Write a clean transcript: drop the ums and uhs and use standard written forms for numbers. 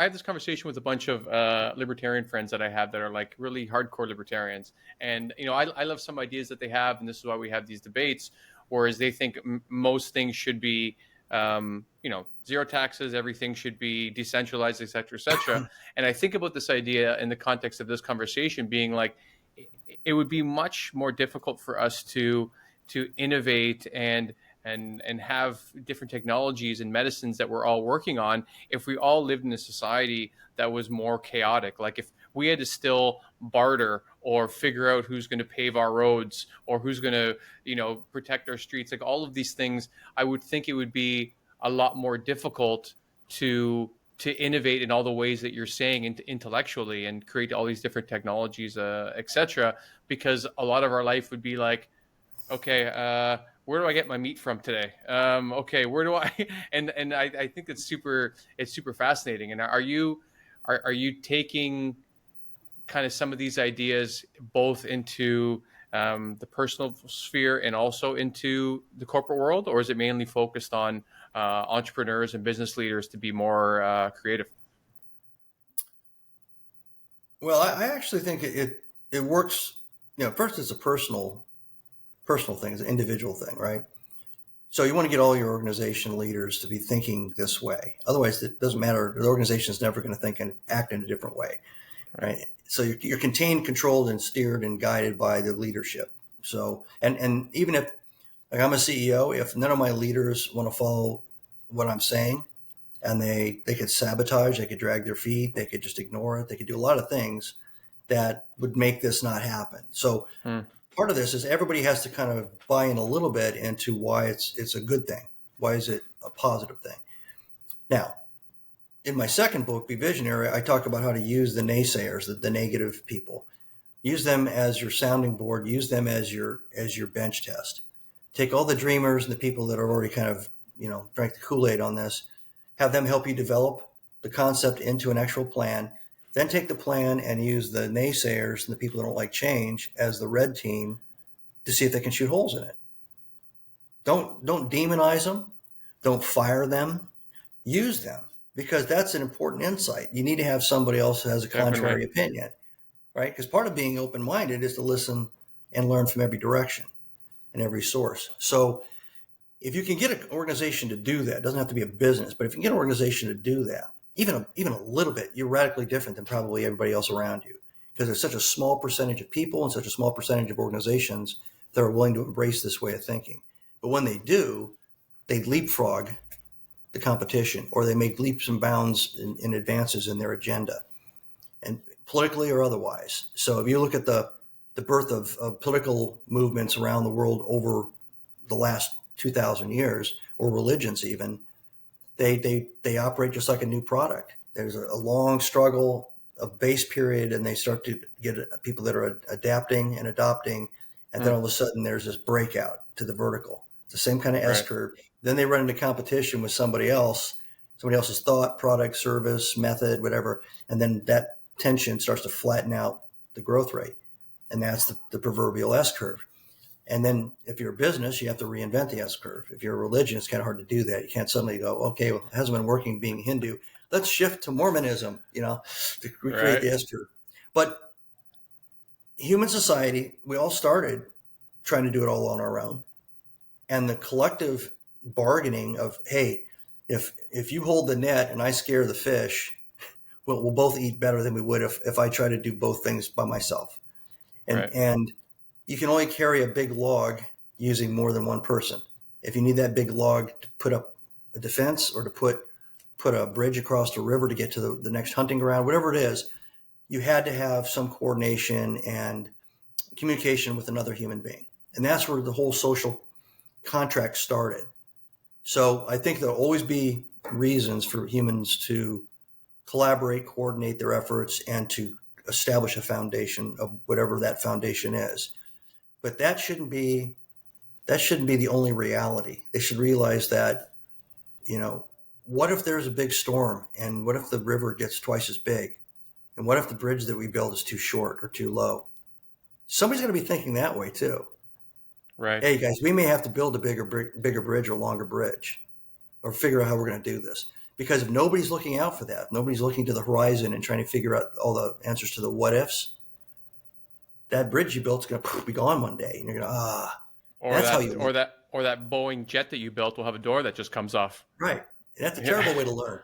I have this conversation with a bunch of libertarian friends that I have that are like really hardcore libertarians, and I love some ideas that they have, and this is why we have these debates. Whereas they think most things should be, zero taxes, everything should be decentralized, et cetera, et cetera. And I think about this idea in the context of this conversation being like, it would be much more difficult for us to innovate and have different technologies and medicines that we're all working on if we all lived in a society that was more chaotic. Like if we had to still barter or figure out who's going to pave our roads or who's going to protect our streets, like all of these things, I would think it would be a lot more difficult to innovate in all the ways that you're saying intellectually and create all these different technologies, etc. Because a lot of our life would be like, okay, where do I get my meat from today? Okay, where do I? And I think it's super fascinating. And are you taking kind of some of these ideas both into the personal sphere and also into the corporate world, or is it mainly focused on entrepreneurs and business leaders to be more creative? Well, I actually think it works. First it's a personal thing, it's an individual thing, right? So you want to get all your organization leaders to be thinking this way. Otherwise, it doesn't matter. The organization is never going to think and act in a different way, right? So you're contained, controlled, and steered and guided by the leadership. So and even if, like, I'm a CEO, if none of my leaders want to follow what I'm saying, and they could sabotage, they could drag their feet, they could just ignore it, they could do a lot of things that would make this not happen. So Hmm. part of this is everybody has to kind of buy in a little bit into why it's a good thing. Why is it a positive thing? Now, in my second book, Be Visionary, I talk about how to use the naysayers, the negative people. Use them as your sounding board. Use them as your bench test. Take all the dreamers and the people that are already kind of drank the Kool-Aid on this. Have them help you develop the concept into an actual plan. Then take the plan and use the naysayers and the people that don't like change as the red team to see if they can shoot holes in it. Don't demonize them. Don't fire them. Use them, because that's an important insight. You need to have somebody else who has a Definitely. contrary opinion, right? Because part of being open-minded is to listen and learn from every direction and every source. So if you can get an organization to do that, it doesn't have to be a business, but if you can get an organization to do that, even a little bit, you're radically different than probably everybody else around you, because there's such a small percentage of people and such a small percentage of organizations that are willing to embrace this way of thinking. But when they do, they leapfrog the competition, or they make leaps and bounds in advances in their agenda, and politically or otherwise. So if you look at the birth of political movements around the world over the last 2,000 years, or religions even, they operate just like a new product. There's a long struggle, a base period, and they start to get people that are adapting and adopting, and then Hmm. all of a sudden there's this breakout to the vertical. It's the same kind of S Right. curve. Then they run into competition with somebody else's thought, product, service, method, whatever, and then that tension starts to flatten out the growth rate, and that's the proverbial S curve. And then if you're a business, you have to reinvent the S curve. If you're a religion, it's kind of hard to do that. You can't suddenly go, okay, well, it hasn't been working being Hindu. Let's shift to Mormonism, to recreate Right. the S curve. But human society, we all started trying to do it all on our own. And the collective bargaining of, hey, if you hold the net and I scare the fish, we'll both eat better than we would if I try to do both things by myself. And Right. and you can only carry a big log using more than one person. If you need that big log to put up a defense, or to put a bridge across the river to get to the next hunting ground, whatever it is, you had to have some coordination and communication with another human being. And that's where the whole social contract started. So I think there'll always be reasons for humans to collaborate, coordinate their efforts, and to establish a foundation of whatever that foundation is. But that shouldn't be the only reality. They should realize that, what if there's a big storm, and what if the river gets twice as big? And what if the bridge that we build is too short or too low? Somebody's going to be thinking that way too. Right. Hey guys, we may have to build a bigger bridge or longer bridge, or figure out how we're going to do this. Because if nobody's looking out for that, if nobody's looking to the horizon and trying to figure out all the answers to the what ifs, that bridge you built's going to be gone one day. And you're going to, Or that's how that you or that Boeing jet that you built will have a door that just comes off. right. And that's a Yeah. terrible way to learn.